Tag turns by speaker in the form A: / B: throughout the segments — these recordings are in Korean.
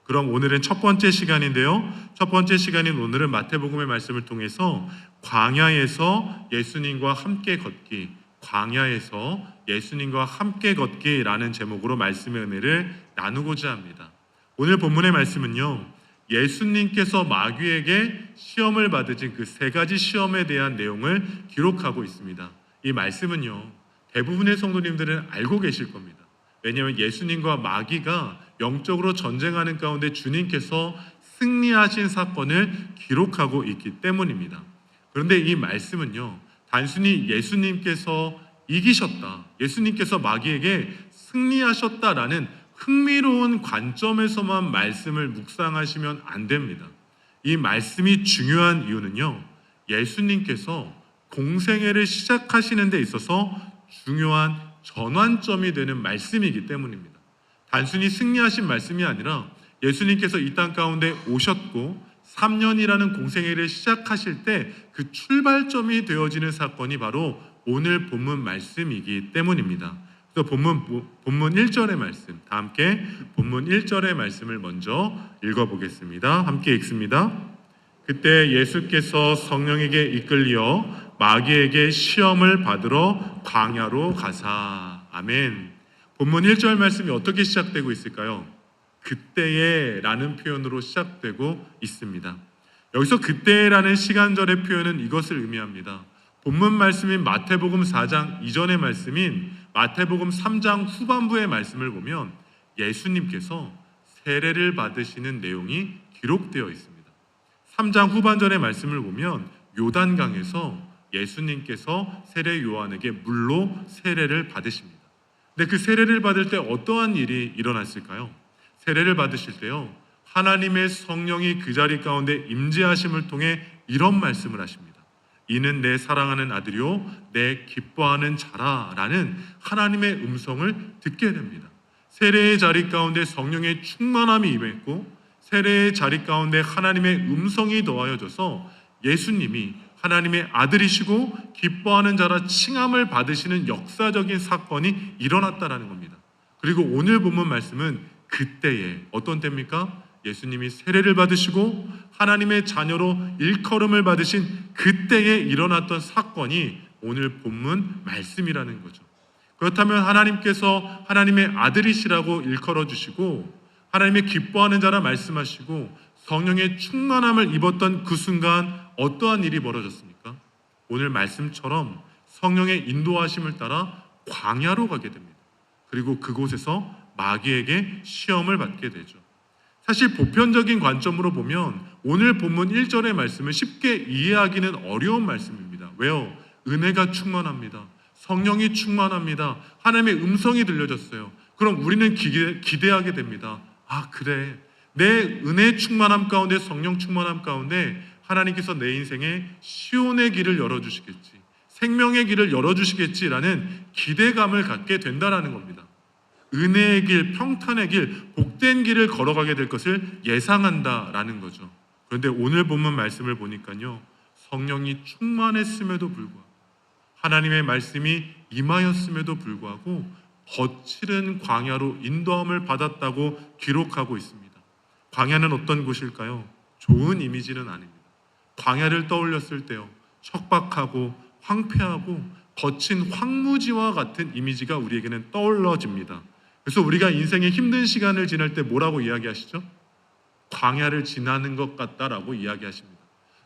A: 그럼 오늘은 첫 번째 시간인데요. 첫 번째 시간인 오늘은 마태복음의 말씀을 통해서 광야에서 예수님과 함께 걷기, 광야에서 예수님과 함께 걷기라는 제목으로 말씀의 은혜를 나누고자 합니다. 오늘 본문의 말씀은요, 예수님께서 마귀에게 시험을 받으신 그 세 가지 시험에 대한 내용을 기록하고 있습니다. 이 말씀은요, 대부분의 성도님들은 알고 계실 겁니다. 왜냐하면 예수님과 마귀가 영적으로 전쟁하는 가운데 주님께서 승리하신 사건을 기록하고 있기 때문입니다. 그런데 이 말씀은요, 단순히 예수님께서 이기셨다, 예수님께서 마귀에게 승리하셨다라는 흥미로운 관점에서만 말씀을 묵상하시면 안 됩니다. 이 말씀이 중요한 이유는요, 예수님께서 공생애를 시작하시는 데 있어서 중요한 전환점이 되는 말씀이기 때문입니다. 단순히 승리하신 말씀이 아니라 예수님께서 이 땅 가운데 오셨고 3년이라는 공생애를 시작하실 때 그 출발점이 되어지는 사건이 바로 오늘 본문 말씀이기 때문입니다. 그래서 본문 1절의 말씀, 다 함께 본문 1절의 말씀을 먼저 읽어보겠습니다. 함께 읽습니다. 그때 예수께서 성령에게 이끌려 마귀에게 시험을 받으러 광야로 가사. 아멘. 본문 1절 말씀이 어떻게 시작되고 있을까요? 그때에 라는 표현으로 시작되고 있습니다. 여기서 그때라는 시간절의 표현은 이것을 의미합니다. 본문 말씀인 마태복음 4장 이전의 말씀인 마태복음 3장 후반부의 말씀을 보면 예수님께서 세례를 받으시는 내용이 기록되어 있습니다. 3장 후반절의 말씀을 보면 요단강에서 예수님께서 세례 요한에게 물로 세례를 받으십니다. 근데 그 세례를 받을 때 어떠한 일이 일어났을까요? 세례를 받으실 때요, 하나님의 성령이 그 자리 가운데 임재하심을 통해 이런 말씀을 하십니다. 이는 내 사랑하는 아들이요 내 기뻐하는 자라 라는 하나님의 음성을 듣게 됩니다. 세례의 자리 가운데 성령의 충만함이 임했고 세례의 자리 가운데 하나님의 음성이 더하여져서 예수님이 하나님의 아들이시고 기뻐하는 자라 칭함을 받으시는 역사적인 사건이 일어났다라는 겁니다. 그리고 오늘 본문 말씀은 그때에, 어떤 때입니까? 예수님이 세례를 받으시고 하나님의 자녀로 일컬음을 받으신 그때에 일어났던 사건이 오늘 본문 말씀이라는 거죠. 그렇다면 하나님께서 하나님의 아들이시라고 일컬어 주시고 하나님의 기뻐하는 자라 말씀하시고 성령의 충만함을 입었던 그 순간 어떠한 일이 벌어졌습니까? 오늘 말씀처럼 성령의 인도하심을 따라 광야로 가게 됩니다. 그리고 그곳에서 마귀에게 시험을 받게 되죠. 사실 보편적인 관점으로 보면 오늘 본문 1절의 말씀을 쉽게 이해하기는 어려운 말씀입니다. 왜요? 은혜가 충만합니다. 성령이 충만합니다. 하나님의 음성이 들려졌어요. 그럼 우리는 기대하게 됩니다. 아, 그래. 내 은혜 충만함 가운데, 성령 충만함 가운데 하나님께서 내 인생에 시온의 길을 열어주시겠지, 생명의 길을 열어주시겠지라는 기대감을 갖게 된다는 겁니다. 은혜의 길, 평탄의 길, 복된 길을 걸어가게 될 것을 예상한다라는 거죠. 그런데 오늘 본문 말씀을 보니까요, 성령이 충만했음에도 불구하고 하나님의 말씀이 임하였음에도 불구하고 거칠은 광야로 인도함을 받았다고 기록하고 있습니다. 광야는 어떤 곳일까요? 좋은 이미지는 아닙니다. 광야를 떠올렸을 때요, 척박하고 황폐하고 거친 황무지와 같은 이미지가 우리에게는 떠올라집니다. 그래서 우리가 인생의 힘든 시간을 지날 때 뭐라고 이야기하시죠? 광야를 지나는 것 같다라고 이야기하십니다.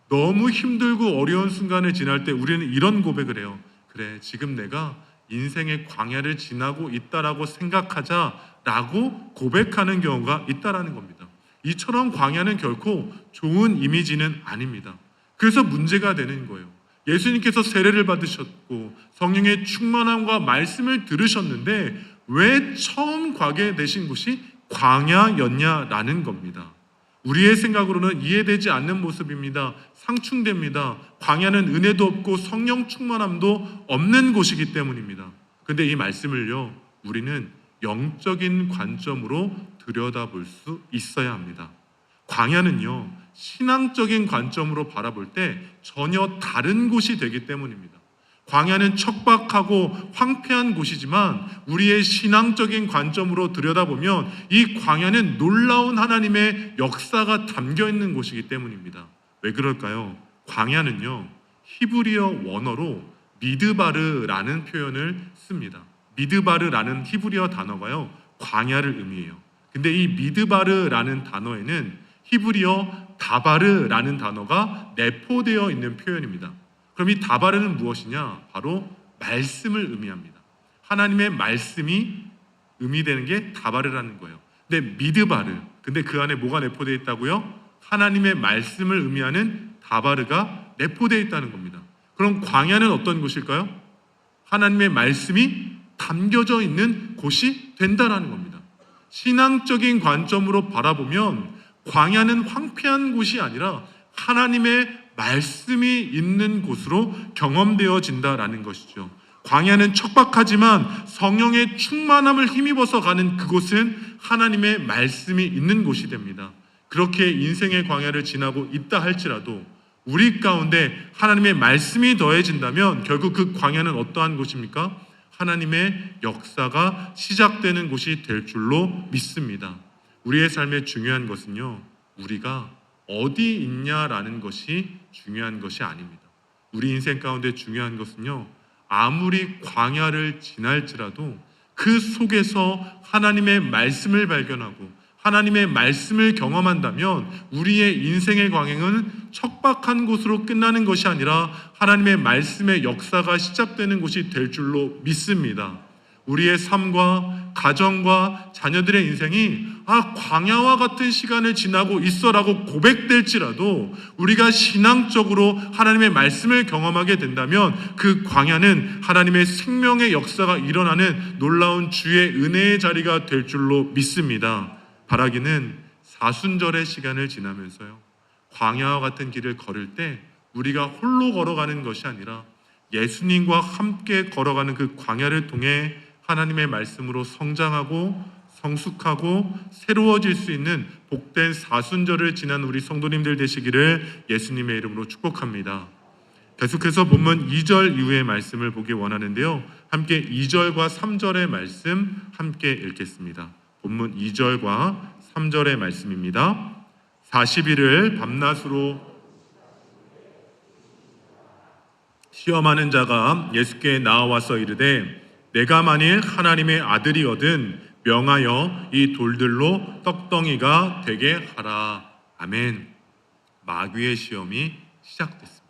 A: 너무 힘들고 어려운 순간을 지날 때 우리는 이런 고백을 해요. 그래, 지금 내가 인생의 광야를 지나고 있다라고 생각하자라고 고백하는 경우가 있다라는 겁니다. 이처럼 광야는 결코 좋은 이미지는 아닙니다. 그래서 문제가 되는 거예요. 예수님께서 세례를 받으셨고 성령의 충만함과 말씀을 들으셨는데 왜 처음 가게 되신 곳이 광야였냐라는 겁니다. 우리의 생각으로는 이해되지 않는 모습입니다. 상충됩니다. 광야는 은혜도 없고 성령 충만함도 없는 곳이기 때문입니다. 그런데 이 말씀을요, 우리는 영적인 관점으로 들여다볼 수 있어야 합니다. 광야는요, 신앙적인 관점으로 바라볼 때 전혀 다른 곳이 되기 때문입니다. 광야는 척박하고 황폐한 곳이지만 우리의 신앙적인 관점으로 들여다보면 이 광야는 놀라운 하나님의 역사가 담겨 있는 곳이기 때문입니다. 왜 그럴까요? 광야는요, 히브리어 원어로 미드바르라는 표현을 씁니다. 미드바르라는 히브리어 단어가요, 광야를 의미해요. 근데 이 미드바르라는 단어에는 히브리어 다바르라는 단어가 내포되어 있는 표현입니다. 그럼 이 다바르는 무엇이냐? 바로 말씀을 의미합니다. 하나님의 말씀이 의미되는 게 다바르라는 거예요. 근데 미드바르, 근데 그 안에 뭐가 내포되어 있다고요? 하나님의 말씀을 의미하는 다바르가 내포되어 있다는 겁니다. 그럼 광야는 어떤 곳일까요? 하나님의 말씀이 담겨져 있는 곳이 된다는 겁니다. 신앙적인 관점으로 바라보면 광야는 황폐한 곳이 아니라 하나님의 말씀이 있는 곳으로 경험되어진다라는 것이죠. 광야는 척박하지만 성령의 충만함을 힘입어서 가는 그곳은 하나님의 말씀이 있는 곳이 됩니다. 그렇게 인생의 광야를 지나고 있다 할지라도 우리 가운데 하나님의 말씀이 더해진다면 결국 그 광야는 어떠한 곳입니까? 하나님의 역사가 시작되는 곳이 될 줄로 믿습니다. 우리의 삶의 중요한 것은요, 우리가 어디 있냐라는 것이 중요한 것이 아닙니다. 우리 인생 가운데 중요한 것은요, 아무리 광야를 지날지라도 그 속에서 하나님의 말씀을 발견하고 하나님의 말씀을 경험한다면 우리의 인생의 광야는 척박한 곳으로 끝나는 것이 아니라 하나님의 말씀의 역사가 시작되는 곳이 될 줄로 믿습니다. 우리의 삶과 가정과 자녀들의 인생이 광야와 같은 시간을 지나고 있어라고 고백될지라도 우리가 신앙적으로 하나님의 말씀을 경험하게 된다면 그 광야는 하나님의 생명의 역사가 일어나는 놀라운 주의 은혜의 자리가 될 줄로 믿습니다. 바라기는 사순절의 시간을 지나면서요, 광야와 같은 길을 걸을 때 우리가 홀로 걸어가는 것이 아니라 예수님과 함께 걸어가는 그 광야를 통해 하나님의 말씀으로 성장하고 성숙하고 새로워질 수 있는 복된 사순절을 지난 우리 성도님들 되시기를 예수님의 이름으로 축복합니다. 계속해서 본문 2절 이후의 말씀을 보기 원하는데요, 함께 2절과 3절의 말씀 함께 읽겠습니다. 본문 2절과 3절의 말씀입니다. 40일을 밤낮으로 시험하는 자가 예수께 나와서 이르되 내가 만일 하나님의 아들이거든 명하여 이 돌들로 떡덩이가 되게 하라. 아멘. 마귀의 시험이 시작됐습니다.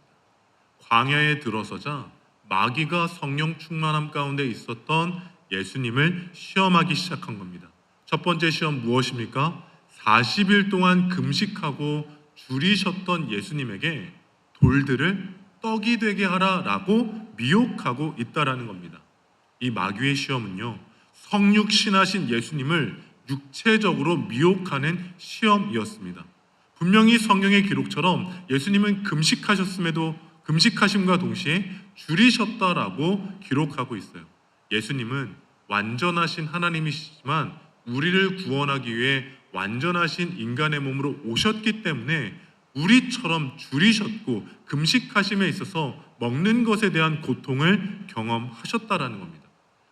A: 광야에 들어서자 마귀가 성령 충만함 가운데 있었던 예수님을 시험하기 시작한 겁니다. 첫 번째 시험 무엇입니까? 40일 동안 금식하고 줄이셨던 예수님에게 돌들을 떡이 되게 하라라고 미혹하고 있다라는 겁니다. 이 마귀의 시험은요, 성육신하신 예수님을 육체적으로 미혹하는 시험이었습니다. 분명히 성경의 기록처럼 예수님은 금식하심과 동시에 줄이셨다라고 기록하고 있어요. 예수님은 완전하신 하나님이시지만 우리를 구원하기 위해 완전하신 인간의 몸으로 오셨기 때문에 우리처럼 줄이셨고 금식하심에 있어서 먹는 것에 대한 고통을 경험하셨다라는 겁니다.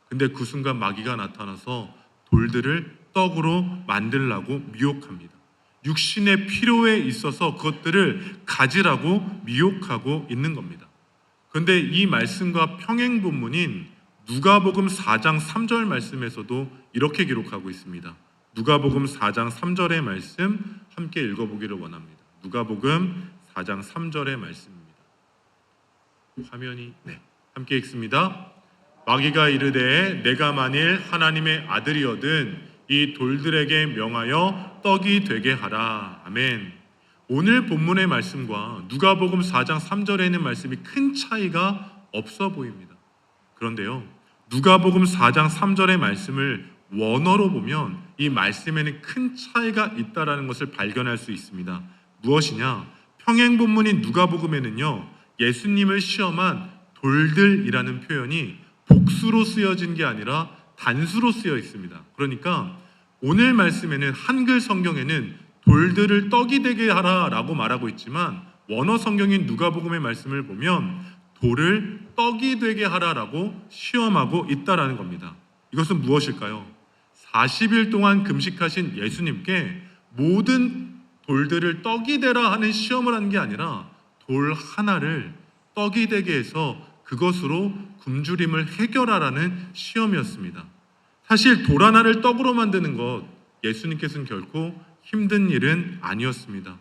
A: 근데 그 순간 마귀가 나타나서 돌들을 떡으로 만들라고 미혹합니다. 육신의 필요에 있어서 그것들을 가지라고 미혹하고 있는 겁니다. 그런데 이 말씀과 평행 본문인 누가복음 4장 3절 말씀에서도 이렇게 기록하고 있습니다. 누가복음 4장 3절의 말씀 함께 읽어보기를 원합니다. 누가복음 4장 3절의 말씀입니다. 화면이 함께 읽습니다. 마귀가 이르되 내가 만일 하나님의 아들이거든 이 돌들에게 명하여 떡이 되게 하라. 아멘. 오늘 본문의 말씀과 누가복음 4장 3절에 있는 말씀이 큰 차이가 없어 보입니다. 그런데요, 누가복음 4장 3절의 말씀을 원어로 보면 이 말씀에는 큰 차이가 있다라는 것을 발견할 수 있습니다. 무엇이냐? 평행 본문인 누가복음에는요, 예수님을 시험한 돌들이라는 표현이 복수로 쓰여진 게 아니라 단수로 쓰여 있습니다. 그러니까 오늘 말씀에는 한글 성경에는 돌들을 떡이 되게 하라라고 말하고 있지만 원어 성경인 누가복음의 말씀을 보면 돌을 떡이 되게 하라라고 시험하고 있다라는 겁니다. 이것은 무엇일까요? 40일 동안 금식하신 예수님께 모든 돌들을 떡이 되라 하는 시험을 한 게 아니라 돌 하나를 떡이 되게 해서 그것으로 굶주림을 해결하라는 시험이었습니다. 사실 돌 하나를 떡으로 만드는 것, 예수님께서는 결코 힘든 일은 아니었습니다.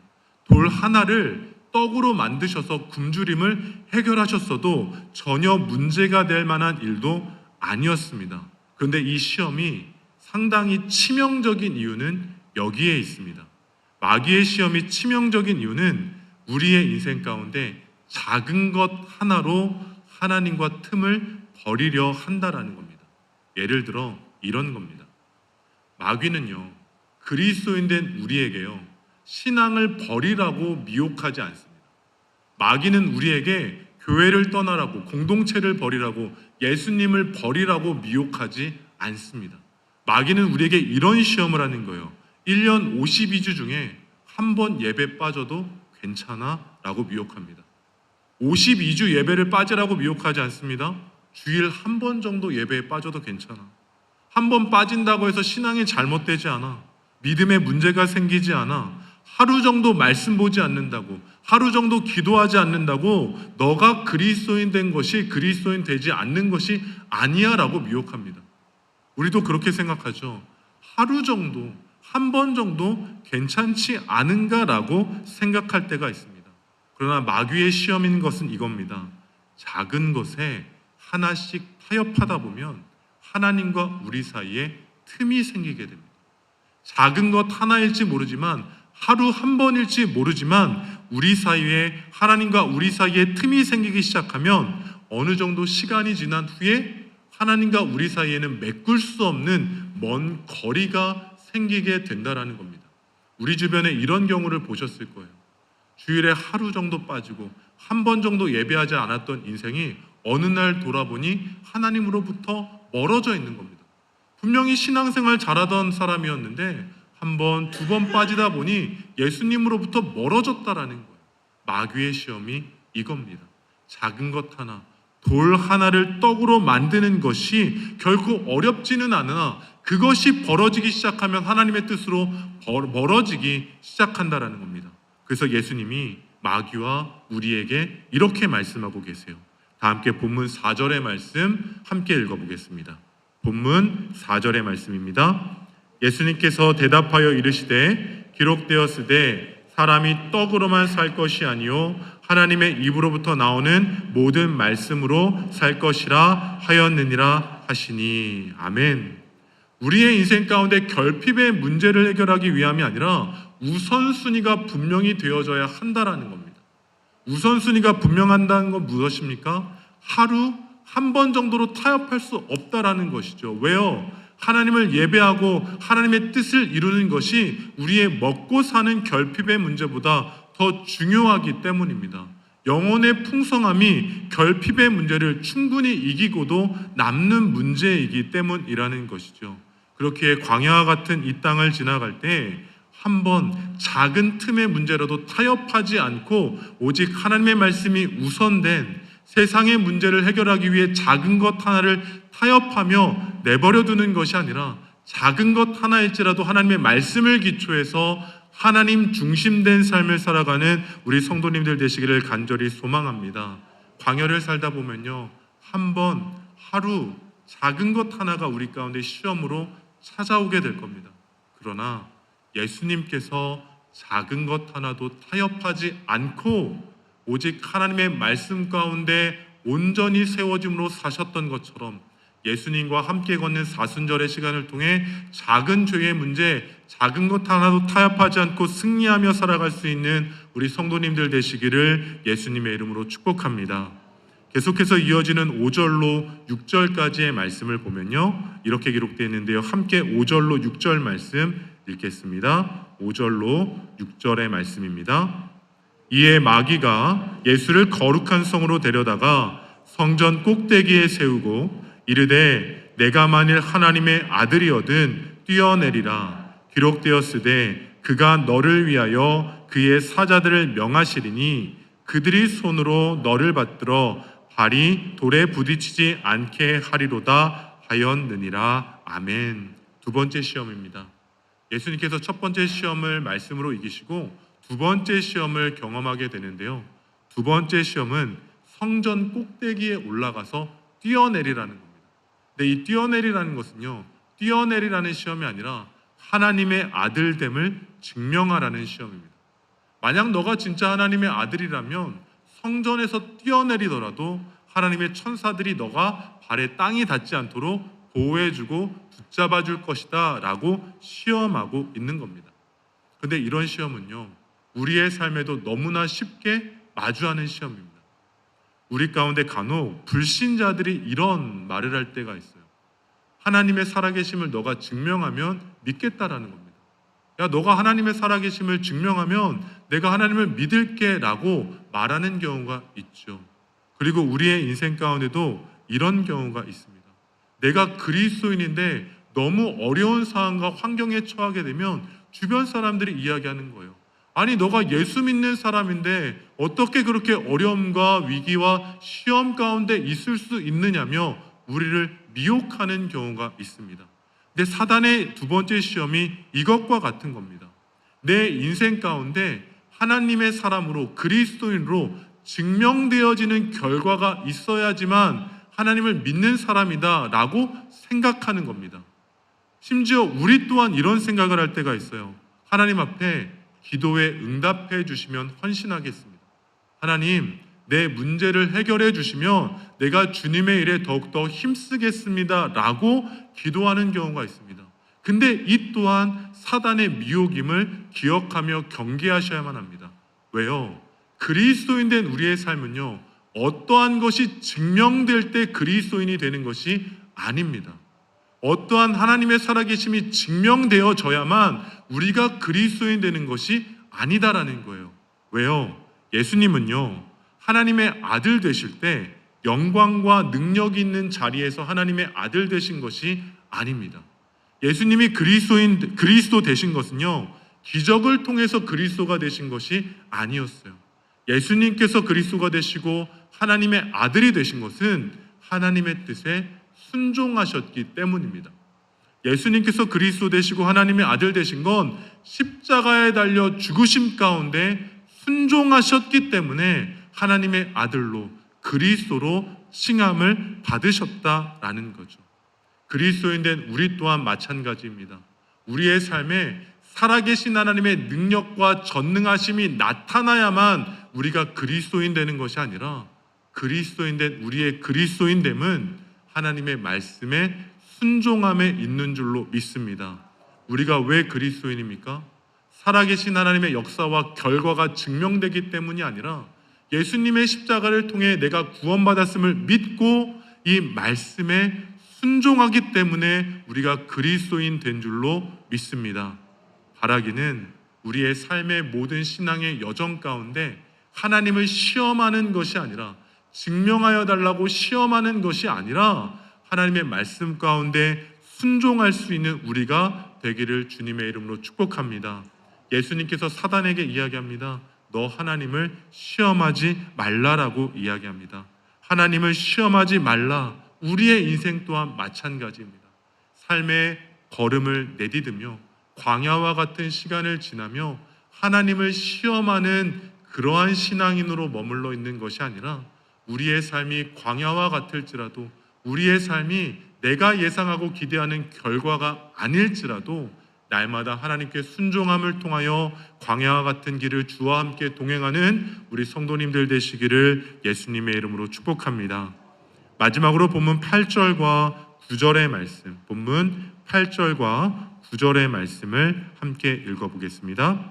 A: 돌 하나를 떡으로 만드셔서 굶주림을 해결하셨어도 전혀 문제가 될 만한 일도 아니었습니다. 그런데 이 시험이 상당히 치명적인 이유는 여기에 있습니다. 마귀의 시험이 치명적인 이유는 우리의 인생 가운데 작은 것 하나로 하나님과 틈을 버리려 한다라는 겁니다. 예를 들어 이런 겁니다. 마귀는요, 그리스도인 된 우리에게요, 신앙을 버리라고 미혹하지 않습니다. 마귀는 우리에게 교회를 떠나라고, 공동체를 버리라고, 예수님을 버리라고 미혹하지 않습니다. 마귀는 우리에게 이런 시험을 하는 거예요. 1년 52주 중에 한 번 예배 빠져도 괜찮아 라고 미혹합니다. 52주 예배를 빠지라고 미혹하지 않습니다. 주일 한 번 정도 예배에 빠져도 괜찮아. 한 번 빠진다고 해서 신앙이 잘못되지 않아. 믿음에 문제가 생기지 않아. 하루 정도 말씀 보지 않는다고, 하루 정도 기도하지 않는다고 너가 그리스도인 된 것이 그리스도인 되지 않는 것이 아니야 라고 미혹합니다. 우리도 그렇게 생각하죠. 하루 정도, 한 번 정도 괜찮지 않은가라고 생각할 때가 있습니다. 그러나 마귀의 시험인 것은 이겁니다. 작은 것에 하나씩 타협하다 보면 하나님과 우리 사이에 틈이 생기게 됩니다. 작은 것 하나일지 모르지만, 하루 한 번일지 모르지만 우리 사이에, 하나님과 우리 사이에 틈이 생기기 시작하면 어느 정도 시간이 지난 후에 하나님과 우리 사이에는 메꿀 수 없는 먼 거리가 생기게 된다라는 겁니다. 우리 주변에 이런 경우를 보셨을 거예요. 주일에 하루 정도 빠지고 한 번 정도 예배하지 않았던 인생이 어느 날 돌아보니 하나님으로부터 멀어져 있는 겁니다. 분명히 신앙생활 잘하던 사람이었는데 한 번, 두 번 빠지다 보니 예수님으로부터 멀어졌다라는 거예요. 마귀의 시험이 이겁니다. 작은 것 하나, 돌 하나를 떡으로 만드는 것이 결코 어렵지는 않으나 그것이 벌어지기 시작하면 하나님의 뜻으로 멀어지기 시작한다라는 겁니다. 그래서 예수님이 마귀와 우리에게 이렇게 말씀하고 계세요. 다 함께 본문 4절의 말씀 함께 읽어보겠습니다. 본문 4절의 말씀입니다. 예수님께서 대답하여 이르시되 기록되었으되 사람이 떡으로만 살 것이 아니요 하나님의 입으로부터 나오는 모든 말씀으로 살 것이라 하였느니라 하시니. 아멘. 우리의 인생 가운데 결핍의 문제를 해결하기 위함이 아니라 우선순위가 분명히 되어져야 한다라는 겁니다. 우선순위가 분명한다는 건 무엇입니까? 하루 한 번 정도로 타협할 수 없다라는 것이죠. 왜요? 하나님을 예배하고 하나님의 뜻을 이루는 것이 우리의 먹고 사는 결핍의 문제보다 더 중요하기 때문입니다. 영혼의 풍성함이 결핍의 문제를 충분히 이기고도 남는 문제이기 때문이라는 것이죠. 그렇기에 광야와 같은 이 땅을 지나갈 때 한번 작은 틈의 문제라도 타협하지 않고 오직 하나님의 말씀이 우선된 세상의 문제를 해결하기 위해 작은 것 하나를 타협하며 내버려 두는 것이 아니라 작은 것 하나일지라도 하나님의 말씀을 기초해서 하나님 중심된 삶을 살아가는 우리 성도님들 되시기를 간절히 소망합니다. 광야를 살다 보면요, 한번 하루 작은 것 하나가 우리 가운데 시험으로 찾아오게 될 겁니다. 그러나 예수님께서 작은 것 하나도 타협하지 않고 오직 하나님의 말씀 가운데 온전히 세워짐으로 사셨던 것처럼 예수님과 함께 걷는 사순절의 시간을 통해 작은 죄의 문제, 작은 것 하나도 타협하지 않고 승리하며 살아갈 수 있는 우리 성도님들 되시기를 예수님의 이름으로 축복합니다. 계속해서 이어지는 5절로 6절까지의 말씀을 보면요, 이렇게 기록되어 있는데요. 함께 5절로 6절 말씀 읽겠습니다. 5절로 6절의 말씀입니다. 이에 마귀가 예수를 거룩한 성으로 데려다가 성전 꼭대기에 세우고 이르되 내가 만일 하나님의 아들이거든 뛰어내리라. 기록되었으되 그가 너를 위하여 그의 사자들을 명하시리니 그들이 손으로 너를 받들어 발이 돌에 부딪히지 않게 하리로다 하였느니라. 아멘. 두 번째 시험입니다. 예수님께서 첫 번째 시험을 말씀으로 이기시고 두 번째 시험을 경험하게 되는데요. 두 번째 시험은 성전 꼭대기에 올라가서 뛰어내리라는 겁니다. 근데 이 뛰어내리라는 것은요, 뛰어내리라는 시험이 아니라 하나님의 아들됨을 증명하라는 시험입니다. 만약 너가 진짜 하나님의 아들이라면 성전에서 뛰어내리더라도 하나님의 천사들이 너가 발에 땅이 닿지 않도록 보호해주고 붙잡아줄 것이다 라고 시험하고 있는 겁니다. 근데 이런 시험은요, 우리의 삶에도 너무나 쉽게 마주하는 시험입니다. 우리 가운데 간혹 불신자들이 이런 말을 할 때가 있어요. 하나님의 살아계심을 너가 증명하면 믿겠다라는 겁니다. 야, 너가 하나님의 살아계심을 증명하면 내가 하나님을 믿을게 라고 말하는 경우가 있죠. 그리고 우리의 인생 가운데도 이런 경우가 있습니다. 내가 그리스도인인데 너무 어려운 상황과 환경에 처하게 되면 주변 사람들이 이야기하는 거예요. 아니, 너가 예수 믿는 사람인데 어떻게 그렇게 어려움과 위기와 시험 가운데 있을 수 있느냐며 우리를 미혹하는 경우가 있습니다. 근데 사단의 두 번째 시험이 이것과 같은 겁니다. 내 인생 가운데 하나님의 사람으로 그리스도인으로 증명되어지는 결과가 있어야지만 하나님을 믿는 사람이다 라고 생각하는 겁니다. 심지어 우리 또한 이런 생각을 할 때가 있어요. 하나님 앞에 기도에 응답해 주시면 헌신하겠습니다. 하나님, 내 문제를 해결해 주시면 내가 주님의 일에 더욱더 힘쓰겠습니다 라고 기도하는 경우가 있습니다. 근데 이 또한 사단의 미혹임을 기억하며 경계하셔야만 합니다. 왜요? 그리스도인 된 우리의 삶은요, 어떠한 것이 증명될 때 그리스도인이 되는 것이 아닙니다. 어떠한 하나님의 살아계심이 증명되어져야만 우리가 그리스도인 되는 것이 아니다라는 거예요. 왜요? 예수님은요, 하나님의 아들 되실 때 영광과 능력이 있는 자리에서 하나님의 아들 되신 것이 아닙니다. 예수님이 그리스도 되신 것은요, 기적을 통해서 그리스도가 되신 것이 아니었어요. 예수님께서 그리스도가 되시고 하나님의 아들이 되신 것은 하나님의 뜻에 순종하셨기 때문입니다. 예수님께서 그리스도 되시고 하나님의 아들 되신 건 십자가에 달려 죽으심 가운데 순종하셨기 때문에 하나님의 아들로 그리스도로 칭함을 받으셨다라는 거죠. 그리스도인 된 우리 또한 마찬가지입니다. 우리의 삶에 살아계신 하나님의 능력과 전능하심이 나타나야만 우리가 그리스도인 되는 것이 아니라 그리스도인 된 우리의 그리스도인됨은 하나님의 말씀에 순종함에 있는 줄로 믿습니다. 우리가 왜 그리스도인입니까? 살아계신 하나님의 역사와 결과가 증명되기 때문이 아니라 예수님의 십자가를 통해 내가 구원받았음을 믿고 이 말씀에 순종하기 때문에 우리가 그리스도인 된 줄로 믿습니다. 바라기는 우리의 삶의 모든 신앙의 여정 가운데 하나님을 시험하는 것이 아니라 증명하여 달라고 시험하는 것이 아니라 하나님의 말씀 가운데 순종할 수 있는 우리가 되기를 주님의 이름으로 축복합니다. 예수님께서 사단에게 이야기합니다. 너 하나님을 시험하지 말라라고 이야기합니다. 하나님을 시험하지 말라. 우리의 인생 또한 마찬가지입니다. 삶의 걸음을 내디디며 광야와 같은 시간을 지나며 하나님을 시험하는 그러한 신앙인으로 머물러 있는 것이 아니라 우리의 삶이 광야와 같을지라도 우리의 삶이 내가 예상하고 기대하는 결과가 아닐지라도 날마다 하나님께 순종함을 통하여 광야와 같은 길을 주와 함께 동행하는 우리 성도님들 되시기를 예수님의 이름으로 축복합니다. 마지막으로 본문 8절과 9절의 말씀, 본문 8절과 9절의 말씀을 함께 읽어보겠습니다.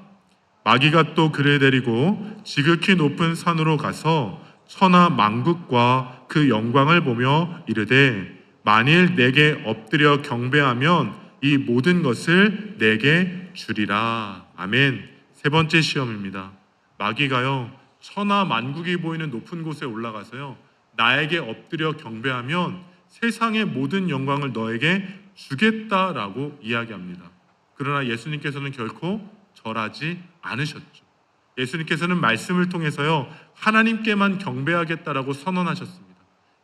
A: 마귀가 또 그를 데리고 지극히 높은 산으로 가서 천하 만국과 그 영광을 보며 이르되 만일 내게 엎드려 경배하면 이 모든 것을 내게 주리라. 아멘. 세 번째 시험입니다. 마귀가요, 천하 만국이 보이는 높은 곳에 올라가서요, 나에게 엎드려 경배하면 세상의 모든 영광을 너에게 주겠다라고 이야기합니다. 그러나 예수님께서는 결코 절하지 않으셨죠. 예수님께서는 말씀을 통해서요, 하나님께만 경배하겠다라고 선언하셨습니다.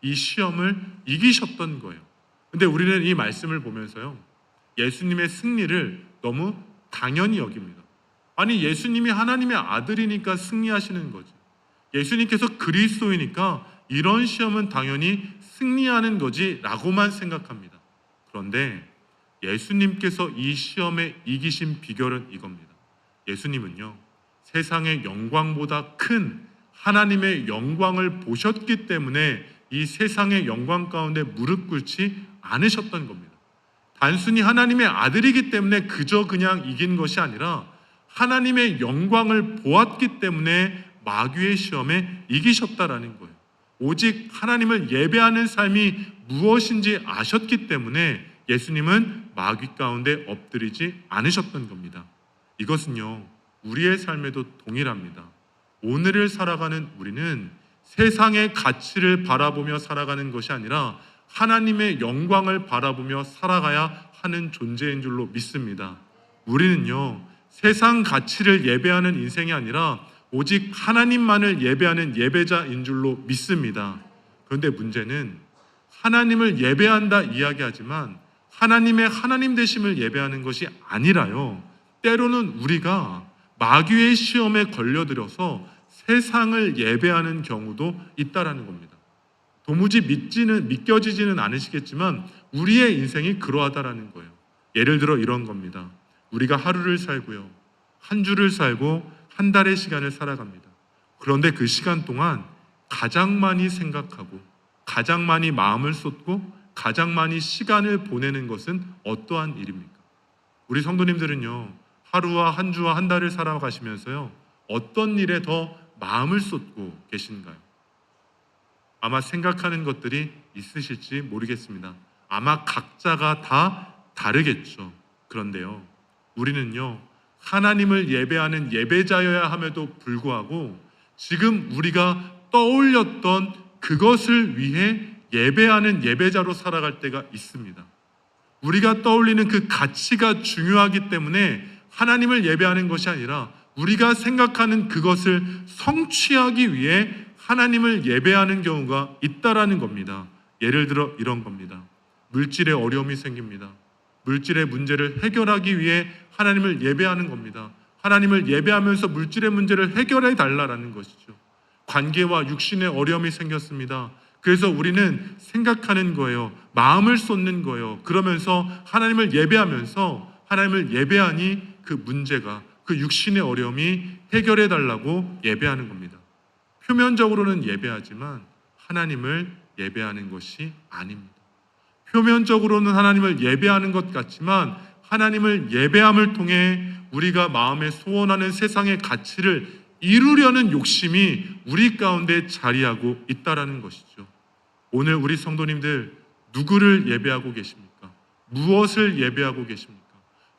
A: 이 시험을 이기셨던 거예요. 근데 우리는 이 말씀을 보면서요, 예수님의 승리를 너무 당연히 여깁니다. 아니, 예수님이 하나님의 아들이니까 승리하시는 거지. 예수님께서 그리스도이니까 이런 시험은 당연히 승리하는 거지 라고만 생각합니다. 그런데 예수님께서 이 시험에 이기신 비결은 이겁니다. 예수님은요, 세상의 영광보다 큰 하나님의 영광을 보셨기 때문에 이 세상의 영광 가운데 무릎 꿇지 않으셨던 겁니다. 단순히 하나님의 아들이기 때문에 그저 그냥 이긴 것이 아니라 하나님의 영광을 보았기 때문에 마귀의 시험에 이기셨다라는 거예요. 오직 하나님을 예배하는 삶이 무엇인지 아셨기 때문에 예수님은 마귀 가운데 엎드리지 않으셨던 겁니다. 이것은요, 우리의 삶에도 동일합니다. 오늘을 살아가는 우리는 세상의 가치를 바라보며 살아가는 것이 아니라 하나님의 영광을 바라보며 살아가야 하는 존재인 줄로 믿습니다. 우리는요, 세상 가치를 예배하는 인생이 아니라 오직 하나님만을 예배하는 예배자인 줄로 믿습니다. 그런데 문제는 하나님을 예배한다 이야기하지만 하나님의 하나님 되심을 예배하는 것이 아니라요, 때로는 우리가 마귀의 시험에 걸려들어서 세상을 예배하는 경우도 있다라는 겁니다. 도무지 믿겨지지는 않으시겠지만 우리의 인생이 그러하다라는 거예요. 예를 들어 이런 겁니다. 우리가 하루를 살고요, 한 주를 살고 한 달의 시간을 살아갑니다. 그런데 그 시간 동안 가장 많이 생각하고 가장 많이 마음을 쏟고 가장 많이 시간을 보내는 것은 어떠한 일입니까? 우리 성도님들은요, 하루와 한 주와 한 달을 살아가시면서요, 어떤 일에 더 마음을 쏟고 계신가요? 아마 생각하는 것들이 있으실지 모르겠습니다. 아마 각자가 다 다르겠죠. 그런데요, 우리는요, 하나님을 예배하는 예배자여야 함에도 불구하고 지금 우리가 떠올렸던 그것을 위해 예배하는 예배자로 살아갈 때가 있습니다. 우리가 떠올리는 그 가치가 중요하기 때문에 하나님을 예배하는 것이 아니라 우리가 생각하는 그것을 성취하기 위해 하나님을 예배하는 경우가 있다라는 겁니다. 예를 들어 이런 겁니다. 물질에 어려움이 생깁니다. 물질의 문제를 해결하기 위해 하나님을 예배하는 겁니다. 하나님을 예배하면서 물질의 문제를 해결해 달라라는 것이죠. 관계와 육신의 어려움이 생겼습니다. 그래서 우리는 생각하는 거예요. 마음을 쏟는 거예요. 그러면서 하나님을 예배하면서 하나님을 예배하니 그 문제가, 그 육신의 어려움이 해결해 달라고 예배하는 겁니다. 표면적으로는 예배하지만 하나님을 예배하는 것이 아닙니다. 표면적으로는 하나님을 예배하는 것 같지만 하나님을 예배함을 통해 우리가 마음에 소원하는 세상의 가치를 이루려는 욕심이 우리 가운데 자리하고 있다라는 것이죠. 오늘 우리 성도님들 누구를 예배하고 계십니까? 무엇을 예배하고 계십니까?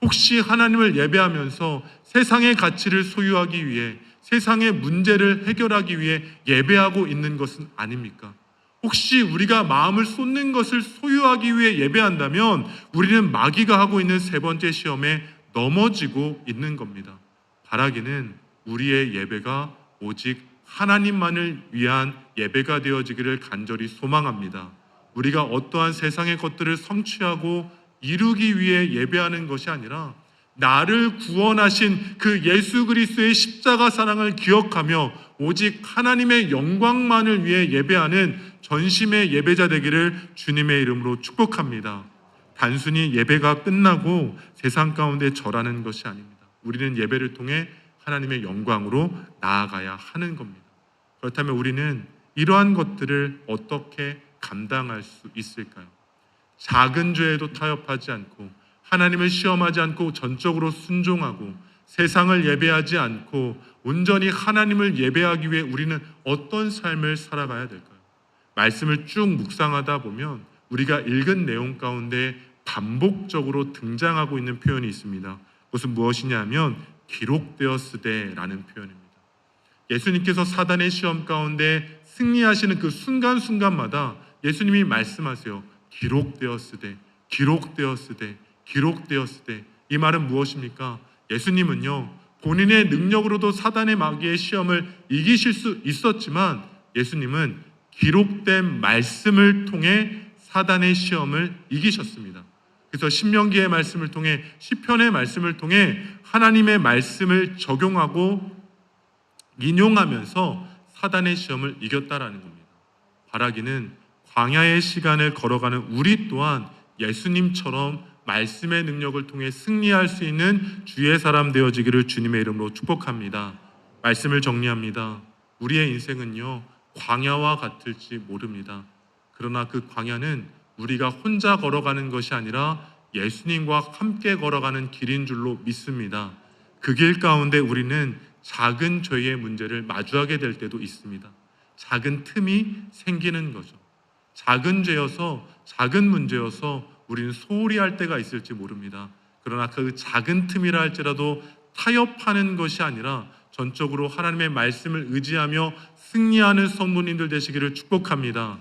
A: 혹시 하나님을 예배하면서 세상의 가치를 소유하기 위해, 세상의 문제를 해결하기 위해 예배하고 있는 것은 아닙니까? 혹시 우리가 마음을 쏟는 것을 소유하기 위해 예배한다면 우리는 마귀가 하고 있는 세 번째 시험에 넘어지고 있는 겁니다. 바라기는 우리의 예배가 오직 하나님만을 위한 예배가 되어지기를 간절히 소망합니다. 우리가 어떠한 세상의 것들을 성취하고 이루기 위해 예배하는 것이 아니라 나를 구원하신 그 예수 그리스도의 십자가 사랑을 기억하며 오직 하나님의 영광만을 위해 예배하는 전심의 예배자 되기를 주님의 이름으로 축복합니다. 단순히 예배가 끝나고 세상 가운데 절하는 것이 아닙니다. 우리는 예배를 통해 하나님의 영광으로 나아가야 하는 겁니다. 그렇다면 우리는 이러한 것들을 어떻게 감당할 수 있을까요? 작은 죄에도 타협하지 않고 하나님을 시험하지 않고 전적으로 순종하고 세상을 예배하지 않고 온전히 하나님을 예배하기 위해 우리는 어떤 삶을 살아가야 될까요? 말씀을 쭉 묵상하다 보면 우리가 읽은 내용 가운데 반복적으로 등장하고 있는 표현이 있습니다. 그것은 무엇이냐면 기록되었으되라는 표현입니다. 예수님께서 사단의 시험 가운데 승리하시는 그 순간순간마다 예수님이 말씀하세요. 기록되었으되, 기록되었으되, 기록되었으되. 이 말은 무엇입니까? 예수님은요, 본인의 능력으로도 사단의 마귀의 시험을 이기실 수 있었지만 예수님은 기록된 말씀을 통해 사단의 시험을 이기셨습니다. 그래서 신명기의 말씀을 통해, 시편의 말씀을 통해 하나님의 말씀을 적용하고 인용하면서 사단의 시험을 이겼다라는 겁니다. 바라기는 광야의 시간을 걸어가는 우리 또한 예수님처럼 말씀의 능력을 통해 승리할 수 있는 주의 사람 되어지기를 주님의 이름으로 축복합니다. 말씀을 정리합니다. 우리의 인생은요, 광야와 같을지 모릅니다. 그러나 그 광야는 우리가 혼자 걸어가는 것이 아니라 예수님과 함께 걸어가는 길인 줄로 믿습니다. 그 길 가운데 우리는 작은 죄의 문제를 마주하게 될 때도 있습니다. 작은 틈이 생기는 거죠. 작은 죄여서, 작은 문제여서 우리는 소홀히 할 때가 있을지 모릅니다. 그러나 그 작은 틈이라 할지라도 타협하는 것이 아니라 전적으로 하나님의 말씀을 의지하며 승리하는 성도님들 되시기를 축복합니다.